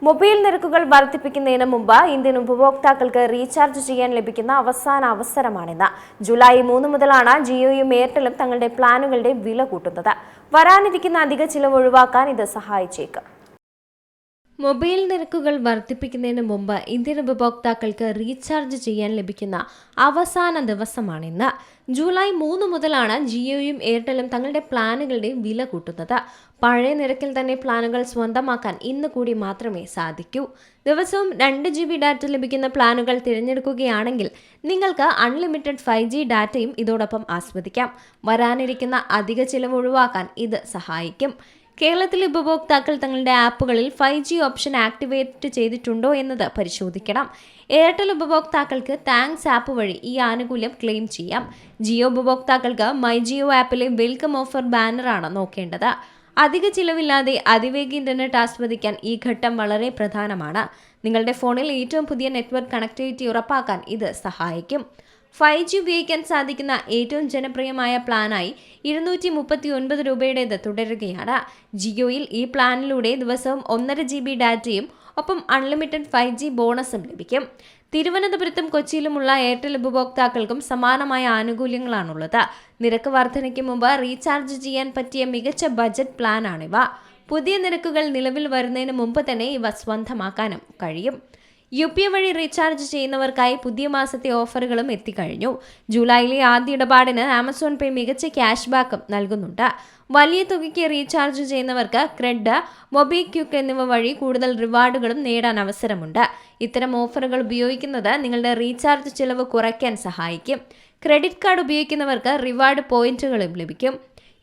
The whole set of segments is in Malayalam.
മൊബൈൽ നിരക്കുകൾ വർദ്ധിപ്പിക്കുന്നതിന് മുമ്പ് ഇന്ത്യൻ ഉപഭോക്താക്കൾക്ക് റീചാർജ് ചെയ്യാൻ ലഭിക്കുന്ന അവസാന അവസരമാണിന്ന്. ജൂലൈ 3 മുതലാണ് ജിയോയും എയർടെലും തങ്ങളുടെ പ്ലാനുകളുടെ വില കൂട്ടുന്നത്. വരാനിരിക്കുന്ന അധിക ചിലവ് ഒഴിവാക്കാൻ ഇത് സഹായിച്ചേക്കും. മൊബൈൽ നിരക്കുകൾ വർദ്ധിപ്പിക്കുന്നതിന് മുമ്പ് ഇന്ത്യൻ ഉപഭോക്താക്കൾക്ക് റീചാർജ് ചെയ്യാൻ ലഭിക്കുന്ന അവസാന ദിവസമാണിന്ന്. ജൂലൈ 3 മുതലാണ് ജിയോയും എയർടെലും തങ്ങളുടെ പ്ലാനുകളുടെ വില കൂട്ടുന്നത്. പഴയ നിരക്കിൽ തന്നെ പ്ലാനുകൾ സ്വന്തമാക്കാൻ ഇന്ന് കൂടി മാത്രമേ സാധിക്കൂ. ദിവസവും 2 GB ഡാറ്റ ലഭിക്കുന്ന പ്ലാനുകൾ തിരഞ്ഞെടുക്കുകയാണെങ്കിൽ നിങ്ങൾക്ക് അൺലിമിറ്റഡ് 5G ഡാറ്റയും ഇതോടൊപ്പം ആസ്വദിക്കാം. വരാനിരിക്കുന്ന അധിക ചിലവ് ഒഴിവാക്കാൻ ഇത് സഹായിക്കും. കേരളത്തിലെ ഉപഭോക്താക്കൾ തങ്ങളുടെ ആപ്പുകളിൽ 5G ഓപ്ഷൻ ആക്ടിവേറ്റ് ചെയ്തിട്ടുണ്ടോ എന്നത് പരിശോധിക്കണം. എയർടെൽ ഉപഭോക്താക്കൾക്ക് താങ്ക്സ് ആപ്പ് വഴി ഈ ആനുകൂല്യം ക്ലെയിം ചെയ്യാം. ജിയോ ഉപഭോക്താക്കൾക്ക് മൈ ജിയോ ആപ്പിലെ വെൽക്കം ഓഫർ ബാനറാണ് നോക്കേണ്ടത്. അധിക ചിലവില്ലാതെ അതിവേഗ ഇന്റർനെറ്റ് ആസ്വദിക്കാൻ ഈ ഘട്ടം വളരെ പ്രധാനമാണ്. നിങ്ങളുടെ ഫോണിൽ ഏറ്റവും പുതിയ നെറ്റ്വർക്ക് കണക്ടിവിറ്റി ഉറപ്പാക്കാൻ ഇത് സഹായിക്കും. 5G ഉപയോഗിക്കാൻ സാധിക്കുന്ന ഏറ്റവും ജനപ്രിയമായ പ്ലാനായി 239 രൂപയുടേത് തുടരുകയാണ്. ജിയോയിൽ ഈ പ്ലാനിലൂടെ ദിവസവും 1.5 GB ഡാറ്റയും ഒപ്പം അൺലിമിറ്റഡ് 5G ബോണസും ലഭിക്കും. തിരുവനന്തപുരത്തും കൊച്ചിയിലുമുള്ള എയർടെൽ ഉപഭോക്താക്കൾക്കും സമാനമായ ആനുകൂല്യങ്ങളാണുള്ളത്. നിരക്ക് വർധനയ്ക്ക് മുമ്പ് റീചാർജ് ചെയ്യാൻ പറ്റിയ മികച്ച ബജറ്റ് പ്ലാനാണിവ. പുതിയ നിരക്കുകൾ നിലവിൽ വരുന്നതിന് മുമ്പ് തന്നെ ഇവ സ്വന്തമാക്കാനും കഴിയും. UPI വഴി റീചാർജ് ചെയ്യുന്നവർക്കായി പുതിയ മാസത്തെ ഓഫറുകളും എത്തിക്കഴിഞ്ഞു. ജൂലൈയിലെ ആദ്യ ഇടപാടിന് ആമസോൺ പേ മികച്ച ക്യാഷ് ബാക്കും നൽകുന്നുണ്ട്. വലിയ തുകയ്ക്ക് റീചാർജ് ചെയ്യുന്നവർക്ക് ക്രെഡ്, മൊബിക്വിക്ക് എന്നിവ വഴി കൂടുതൽ റിവാർഡുകളും നേടാൻ അവസരമുണ്ട്. ഇത്തരം ഓഫറുകൾ ഉപയോഗിക്കുന്നത് നിങ്ങളുടെ റീചാർജ് ചിലവ് കുറയ്ക്കാൻ സഹായിക്കും. ക്രെഡിറ്റ് കാർഡ് ഉപയോഗിക്കുന്നവർക്ക് റിവാർഡ് പോയിന്റുകളും ലഭിക്കും.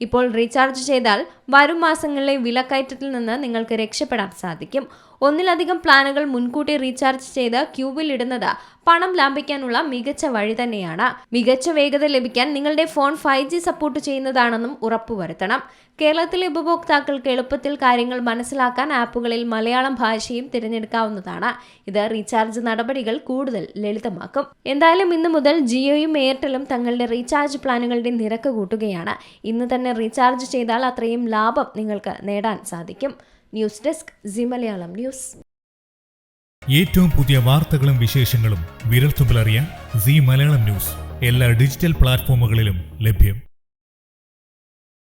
ഇപ്പോൾ റീചാർജ് ചെയ്താൽ വരും മാസങ്ങളിലെ വിലക്കയറ്റത്തിൽ നിന്ന് നിങ്ങൾക്ക് രക്ഷപ്പെടാൻ സാധിക്കും. ഒന്നിലധികം പ്ലാനുകൾ മുൻകൂട്ടി റീചാർജ് ചെയ്ത് ക്യൂവിൽ ഇടുന്നത് പണം ലാഭിക്കാനുള്ള മികച്ച വഴി തന്നെയാണ്. മികച്ച വേഗത ലഭിക്കാൻ നിങ്ങളുടെ ഫോൺ 5G സപ്പോർട്ട് ചെയ്യുന്നതാണെന്നും ഉറപ്പുവരുത്തണം. കേരളത്തിലെ ഉപഭോക്താക്കൾക്ക് എളുപ്പത്തിൽ കാര്യങ്ങൾ മനസ്സിലാക്കാൻ ആപ്പുകളിൽ മലയാളം ഭാഷയും തിരഞ്ഞെടുക്കാവുന്നതാണ്. ഇത് റീചാർജ് നടപടികൾ കൂടുതൽ ലളിതമാക്കും. എന്തായാലും ഇന്ന് മുതൽ ജിയോയും എയർടെലും തങ്ങളുടെ റീചാർജ് പ്ലാനുകളുടെ നിരക്ക് കൂട്ടുകയാണ്. ഇന്ന് തന്നെ റീചാർജ് ചെയ്താൽ അത്രയും ലാഭം നിങ്ങൾക്ക് നേടാൻ സാധിക്കും. News desk C Malayalam news. ഏറ്റവും പുതിയ വാർത്തകളും വിശേഷങ്ങളും വിരൽത്തുമ്പിലറിയാൻ സി മലയാളം ന്യൂസ് എല്ലാ ഡിജിറ്റൽ പ്ലാറ്റ്ഫോമുകളിലും ലഭ്യം.